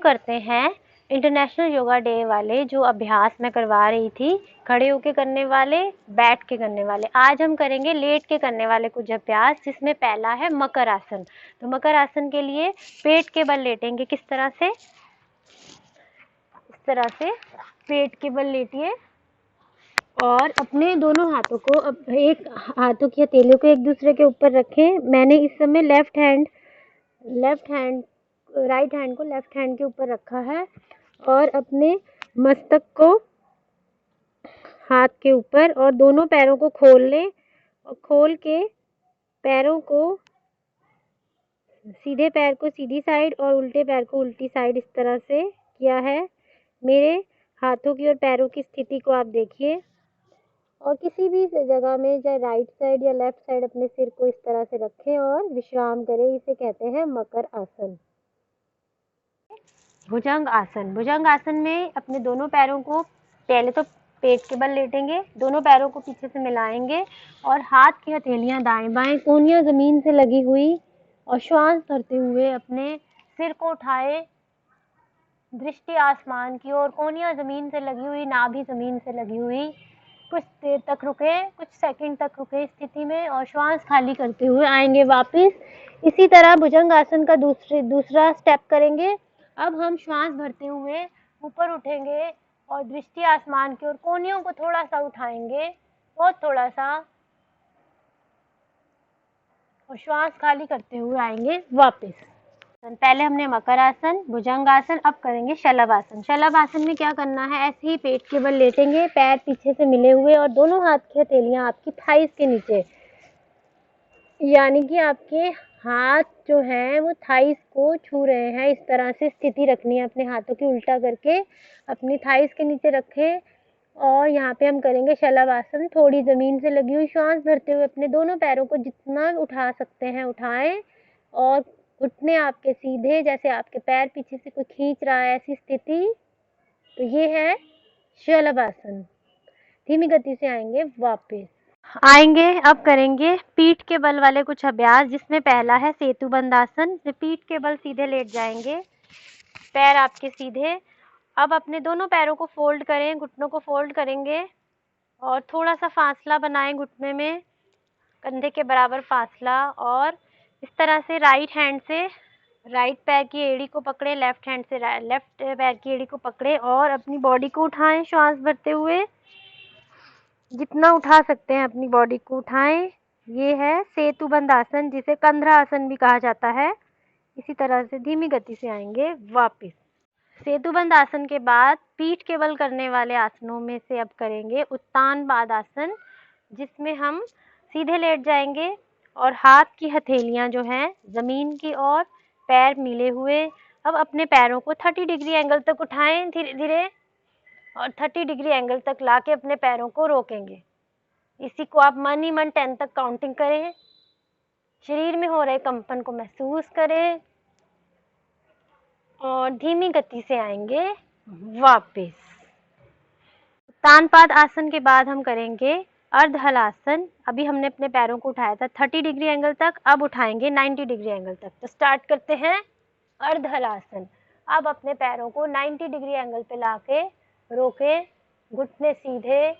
करते हैं international yoga day वाले जो अभ्यास मैं करवा रही थी, खड़े होके करने वाले, बैठ के करने वाले। आज हम करेंगे लेट के करने वाले कुछ अभ्यास, जिसमें पहला है मकर आसन। तो मकर आसन के लिए पेट के बल लेटेंगे। किस तरह से? इस तरह से पेट के बल लेटिए और अपने दोनों हाथों को, अब एक हाथों की हथेलियों को एक दूसरे के ऊपर रखें। मैंने इस समय राइट हैंड को लेफ्ट हैंड के ऊपर रखा है और अपने मस्तक को हाथ के ऊपर, और दोनों पैरों को खोल लें और खोल के पैरों को, सीधे पैर को सीधी साइड और उल्टे पैर को उल्टी साइड, इस तरह से किया है। मेरे हाथों की और पैरों की स्थिति को आप देखिए और किसी भी जगह में, चाहे राइट साइड या लेफ्ट साइड, अपने सिर को इस तरह से रखें और विश्राम करें। इसे कहते हैं मकर आसन। भुजंग आसन। भुजंग आसन में अपने दोनों पैरों को पहले तो पेट के बल लेटेंगे, दोनों पैरों को पीछे से मिलाएंगे और हाथ की हथेलियां दाएं बाएं, कोहनियां जमीन से लगी हुई, और श्वास भरते हुए अपने सिर को उठाए, दृष्टि आसमान की ओर, कोहनियां जमीन से लगी हुई, नाभि जमीन से लगी हुई। कुछ देर तक रुके, कुछ सेकंड तक रुके इस स्थिति में और श्वास खाली करते हुए आएंगे वापस। इसी तरह भुजंग आसन का दूसरा स्टेप करेंगे। अब हम श्वास भरते हुए ऊपर उठेंगे और दृष्टि आसमान की ओर, कोहनियों को थोड़ा सा उठाएंगे, बहुत थोड़ा सा, और श्वास खाली करते हुए आएंगे वापस। पहले हमने मकर आसन, भुजंग आसन, अब करेंगे शलभ आसन। शलभ आसन में क्या करना है? ऐसे ही पेट के बल लेटेंगे, पैर पीछे से मिले हुए और दोनों हाथ की हथेलियां आपकी थाइस के नीचे, यानी कि आपके हाथ जो हैं वो थाइस को छू रहे हैं। इस तरह से स्थिति रखनी है, अपने हाथों की उल्टा करके अपनी थाइस के नीचे रखें और यहाँ पे हम करेंगे शलभ आसन। थोड़ी जमीन से लगी हुई, श्वास भरते हुए अपने दोनों पैरों को जितना उठा सकते हैं उठाएं और घुटने आपके सीधे, जैसे आपके पैर पीछे से कोई खींच रहा है, ऐसी स्थिति। तो ये है शलभ आसन। धीमी गति से आएंगे वापस। अब करेंगे पीठ के बल वाले कुछ अभ्यास, जिसमें पहला है सेतुबंध आसन। पीठ के बल सीधे लेट जाएंगे, पैर आपके सीधे। अब अपने दोनों पैरों को फोल्ड करें, घुटनों को फोल्ड करेंगे और थोड़ा सा फासला बनाएं घुटने में, कंधे के बराबर फासला, और इस तरह से राइट हैंड से राइट पैर की एड़ी को पकड़े, लेफ्ट हैंड से लेफ्ट पैर की एड़ी को पकड़े और अपनी बॉडी को उठाएं श्वास भरते हुए। जितना उठा सकते हैं अपनी बॉडी को उठाएं। ये है सेतुबंध आसन, जिसे कंधरा आसन भी कहा जाता है। इसी तरह से धीमी गति से आएंगे वापस। सेतुबंध आसन के बाद पीठ के बल करने वाले आसनों में से अब करेंगे उत्तान पाद आसन, जिसमें हम सीधे लेट जाएंगे और हाथ की हथेलियां जो हैं जमीन की ओर, पैर मिले हुए। अब अपने पैरों को 30 डिग्री एंगल तक उठाएं धीरे धीरे और 30 डिग्री एंगल तक लाके अपने पैरों को रोकेंगे। इसी को आप मन ही मन 10 तक काउंटिंग करें, शरीर में हो रहे कंपन को महसूस करें और धीमी गति से आएंगे वापस। उत्तानपाद आसन के बाद हम करेंगे अर्धहलासन। अभी हमने अपने पैरों को उठाया था 30 डिग्री एंगल तक, अब उठाएंगे 90 डिग्री एंगल तक। तो स्टार्ट करते हैं अर्धहलासन। अब अपने पैरों को 90 डिग्री एंगल पे लाके रोके, घुटने सीधे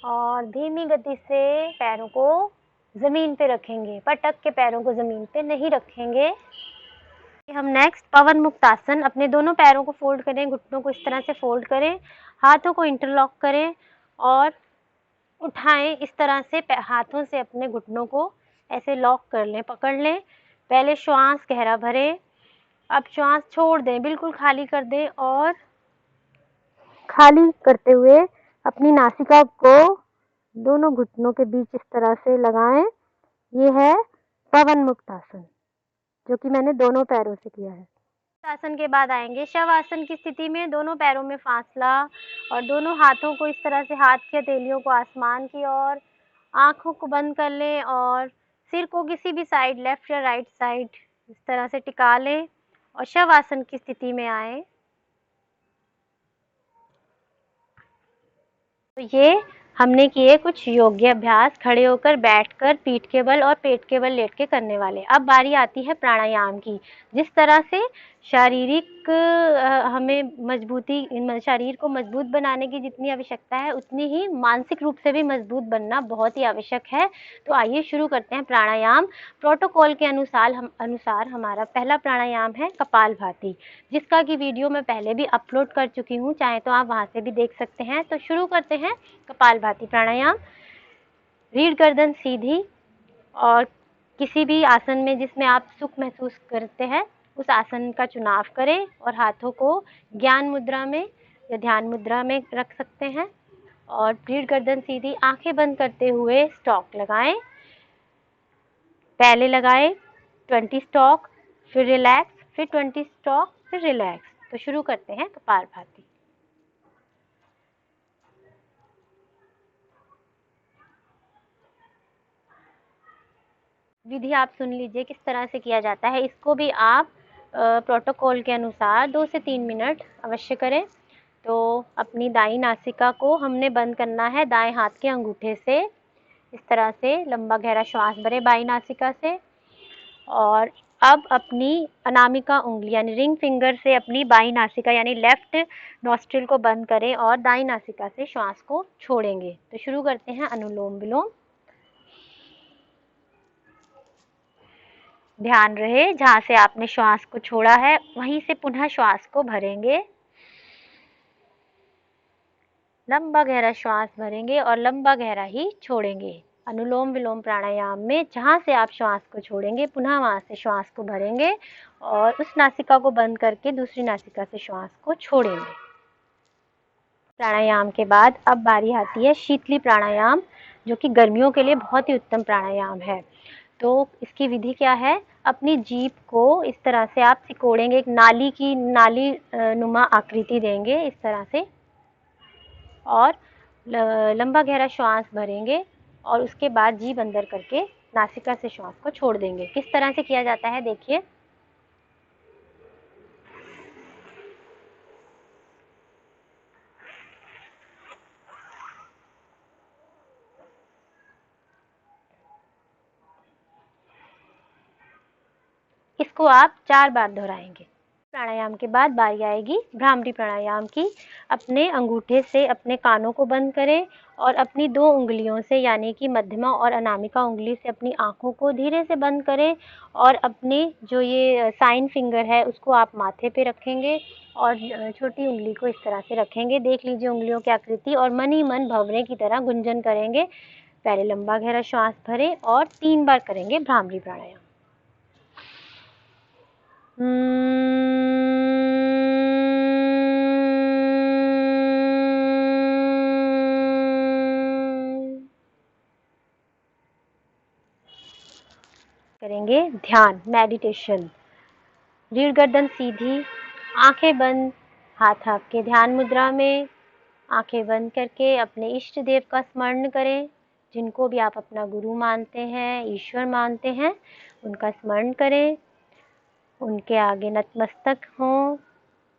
और धीमी गति से पैरों को जमीन पे रखेंगे, पटक के पैरों को जमीन पे नहीं रखेंगे। हम नेक्स्ट पवन मुक्त आसन। अपने दोनों पैरों को फोल्ड करें, घुटनों को इस तरह से फोल्ड करें, हाथों को इंटरलॉक करें और उठाएं। इस तरह से हाथों से अपने घुटनों को ऐसे लॉक कर लें, पकड़ लें। पहले श्वास गहरा भरें, अब श्वास छोड़ दें, बिल्कुल खाली कर दें और खाली करते हुए अपनी नासिका को दोनों घुटनों के बीच इस तरह से लगाएं। ये है पवन मुक्त आसन, जो कि मैंने दोनों पैरों से किया है। आसन के बाद आएंगे शव आसन की स्थिति में। दोनों पैरों में फासला और दोनों हाथों को इस तरह से, हाथ की हथेलियों को आसमान की ओर, आंखों को बंद कर लें और सिर को किसी भी साइड, लेफ्ट या राइट साइड, इस तरह से टिका लें और शव आसन की स्थिति में आए। तो ये हमने किए कुछ योग्य अभ्यास, खड़े होकर, बैठकर, पीठ के बल और पेट के बल लेट के करने वाले। अब बारी आती है प्राणायाम की। जिस तरह से शारीरिक हमें मजबूती, शरीर को मजबूत बनाने की जितनी आवश्यकता है, उतनी ही मानसिक रूप से भी मजबूत बनना बहुत ही आवश्यक है। तो आइए शुरू करते हैं प्राणायाम। प्रोटोकॉल के अनुसार हमारा पहला प्राणायाम है कपालभाति, जिसका की वीडियो मैं पहले भी अपलोड कर चुकी हूँ, चाहे तो आप वहाँ से भी देख सकते हैं। तो शुरू करते हैं कपालभाति प्राणायाम। रीढ़ गर्दन सीधी और किसी भी आसन में जिसमें आप सुख महसूस करते हैं उस आसन का चुनाव करें और हाथों को ज्ञान मुद्रा में या ध्यान मुद्रा में रख सकते हैं और रीढ़ गर्दन सीधी, आंखें बंद करते हुए स्टॉक लगाएं। पहले लगाएं 20 स्टॉक, फिर रिलैक्स, फिर 20 स्टॉक, फिर रिलैक्स। तो शुरू करते हैं कपालभाति। विधि आप सुन लीजिए किस तरह से किया जाता है। इसको भी आप प्रोटोकॉल के अनुसार 2 से 3 मिनट अवश्य करें। तो अपनी दाईं नासिका को हमने बंद करना है दाएं हाथ के अंगूठे से। इस तरह से लंबा गहरा श्वास भरें बाईं नासिका से और अब अपनी अनामिका उंगली यानी रिंग फिंगर से अपनी बाईं नासिका यानी लेफ्ट नॉस्ट्रिल को बंद करें और दाईं नासिका से श्वास को छोड़ेंगे। तो शुरू करते हैं अनुलोम विलोम। ध्यान रहे जहाँ से आपने श्वास को छोड़ा है वहीं से पुनः श्वास को भरेंगे। लंबा गहरा श्वास भरेंगे और लंबा गहरा ही छोड़ेंगे। अनुलोम विलोम प्राणायाम में जहाँ से आप श्वास को छोड़ेंगे पुनः वहाँ से श्वास को भरेंगे और उस नासिका को बंद करके दूसरी नासिका से श्वास को छोड़ेंगे। प्राणायाम के बाद अब बारी आती है शीतली प्राणायाम, जो कि गर्मियों के लिए बहुत ही उत्तम प्राणायाम है। तो इसकी विधि क्या है, अपनी जीभ को इस तरह से आप सिकोड़ेंगे, एक नाली नुमा आकृति देंगे इस तरह से और लंबा गहरा श्वास भरेंगे और उसके बाद जीभ अंदर करके नासिका से श्वास को छोड़ देंगे। किस तरह से किया जाता है देखिए। इसको आप 4 बार दोहराएंगे। प्राणायाम के बाद बारी आएगी भ्रामरी प्राणायाम की। अपने अंगूठे से अपने कानों को बंद करें और अपनी 2 उंगलियों से यानी कि मध्यमा और अनामिका उंगली से अपनी आंखों को धीरे से बंद करें और अपने जो ये साइन फिंगर है उसको आप माथे पे रखेंगे और छोटी उंगली को इस तरह से रखेंगे। देख लीजिए उंगलियों की आकृति और मन ही मन भंवरे की तरह गुंजन करेंगे। पहले लंबा गहरा श्वास भरें और 3 बार करेंगे भ्रामरी प्राणायाम। करेंगे ध्यान, मेडिटेशन। रीढ़ गर्दन सीधी, आंखें बंद, हाथ आपके ध्यान मुद्रा में। आंखें बंद करके अपने इष्ट देव का स्मरण करें, जिनको भी आप अपना गुरु मानते हैं, ईश्वर मानते हैं, उनका स्मरण करें। उनके आगे नतमस्तक हों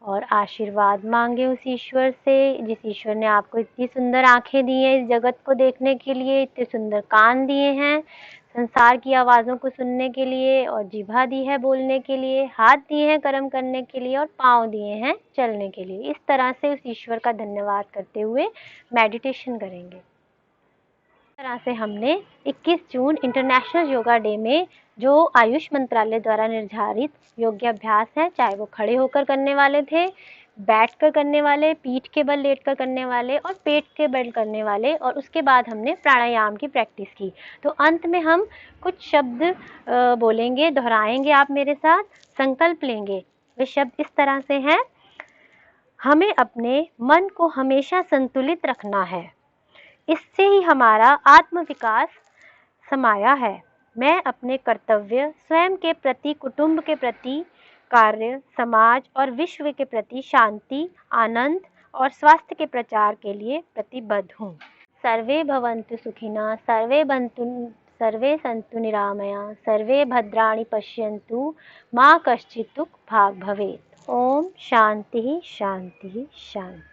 और आशीर्वाद मांगे उस ईश्वर से, जिस ईश्वर ने आपको इतनी सुंदर आंखें दी हैं इस जगत को देखने के लिए, इतने सुंदर कान दिए हैं संसार की आवाज़ों को सुनने के लिए और जिह्वा दी है बोलने के लिए, हाथ दिए हैं कर्म करने के लिए और पाँव दिए हैं चलने के लिए। इस तरह से उस ईश्वर का धन्यवाद करते हुए मेडिटेशन करेंगे। इस तरह से हमने 21 जून इंटरनेशनल योगा डे में जो आयुष मंत्रालय द्वारा निर्धारित योग्य अभ्यास हैं, चाहे वो खड़े होकर करने वाले थे, बैठकर करने वाले, पीठ के बल लेटकर करने वाले और पेट के बल करने वाले, और उसके बाद हमने प्राणायाम की प्रैक्टिस की। तो अंत में हम कुछ शब्द बोलेंगे, दोहराएंगे आप मेरे साथ, संकल्प लेंगे। वे शब्द इस तरह से हैं। हमें अपने मन को हमेशा संतुलित रखना है, इससे ही हमारा आत्म विकास समाया है। मैं अपने कर्तव्य स्वयं के प्रति, कुटुंब के प्रति, कार्य, समाज और विश्व के प्रति शांति, आनंद और स्वास्थ्य के प्रचार के लिए प्रतिबद्ध हूँ। सर्वे भवन्तु सुखिनः, सर्वे सन्तु निरामया, सर्वे भद्राणि पश्यन्तु, मा कश्चित् दुःख भाग् भवेत्। ओम शांति शांति शांति।